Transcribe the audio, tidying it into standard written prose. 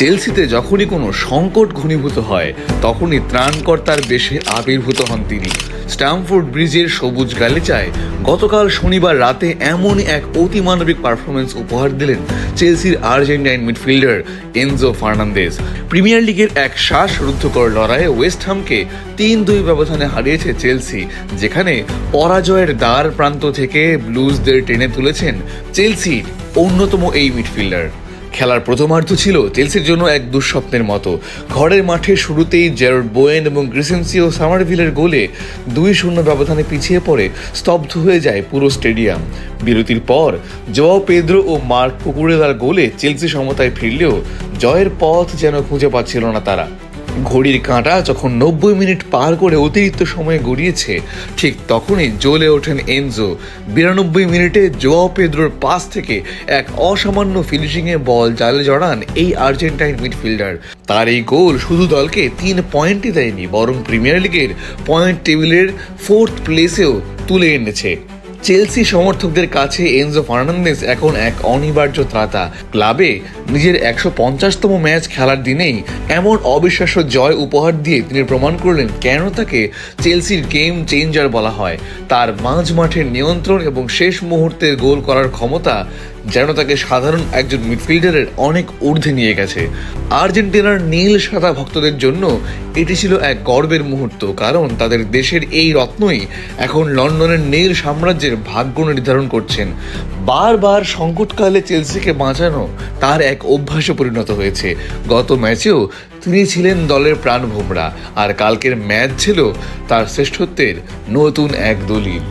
চেলসিতে যখনই কোনো সংকট ঘনীভূত হয় তখনই ত্রাণকর্তার বেশে আবির্ভূত হন তিনি। স্ট্যামফোর্ড ব্রিজের সবুজ গালিচায় গতকাল শনিবার রাতে এমনই এক অতিমানবিক পারফরমেন্স উপহার দিলেন চেলসির Argentine midfielder Enzo Fernandez. Premier লিগের এক শ্বাসরুদ্ধকর লড়াইয়ে ওয়েস্ট হামকে ৩-২ ব্যবধানে হারিয়েছে চেলসি, যেখানে পরাজয়ের দ্বার প্রান্ত থেকে ব্লুজদের টেনে তুলেছেন চেলসির অন্যতম এই মিডফিল্ডার। খেলার প্রথমার্ধ ছিল চেলসির জন্য এক দুঃস্বপ্নের মতো। ঘরের মাঠে শুরুতেই জেরার্ড বোয়েন এবং ক্রিসেন্সিও সামারভিলের গোলে ২-০ ব্যবধানে পিছিয়ে পড়ে স্তব্ধ হয়ে যায় পুরো স্টেডিয়াম। বিরতির পর জোয়াও পেদ্রো ও মার্ক কুকুরেলার গোলে চেলসি সমতায় ফিরলেও জয়ের পথ যেন খুঁজে পাচ্ছিল না তারা। ঘড়ির কাঁটা যখন ৯০ মিনিট পার করে অতিরিক্ত সময়ে গড়িয়েছে, ঠিক তখনই জ্বলে ওঠেন এনজো। ৯২ মিনিটে জোয়াও পেদ্রোর পাস থেকে এক অসামান্য ফিনিশিংয়ে বল জালে জড়ান এই আর্জেন্টাইন মিডফিল্ডার। তার এই গোল শুধু দলকে ৩ পয়েন্টই দেয়নি, বরং প্রিমিয়ার লিগের পয়েন্ট টেবিলের 4th প্লেসেও তুলে এনেছে। চেলসি সমর্থকদের কাছে এনজো ফার্নান্দেজ এখন এক অনিবার্য ত্রাতা। ক্লাবে নিজের ১৫০তম ম্যাচ খেলার দিনেই এমন অবিশ্বাস্য জয় উপহার দিয়ে তিনি প্রমাণ করলেন কেন তাকে চেলসির গেম চেঞ্জার বলা হয়। তার মাঝ মাঠের নিয়ন্ত্রণ এবং শেষ মুহূর্তে গোল করার ক্ষমতা যেন তাকে সাধারণ একজন মিডফিল্ডারের অনেক ঊর্ধ্বে নিয়ে গেছে। আর্জেন্টিনার নীল সাদা ভক্তদের জন্য এটি ছিল এক গর্বের মুহূর্ত, কারণ তাদের দেশের এই রত্নই এখন লন্ডনের নীল সাম্রাজ্যের ভাগ্য নির্ধারণ করছেন। বারবার সংকটকালে চেলসিকে বাঁচানো তার এক অভ্যাসে পরিণত হয়েছে। গত ম্যাচেও তিনি ছিলেন দলের প্রাণভোমরা, আর কালকের ম্যাচ ছিল তার শ্রেষ্ঠত্বের নতুন এক দলিল।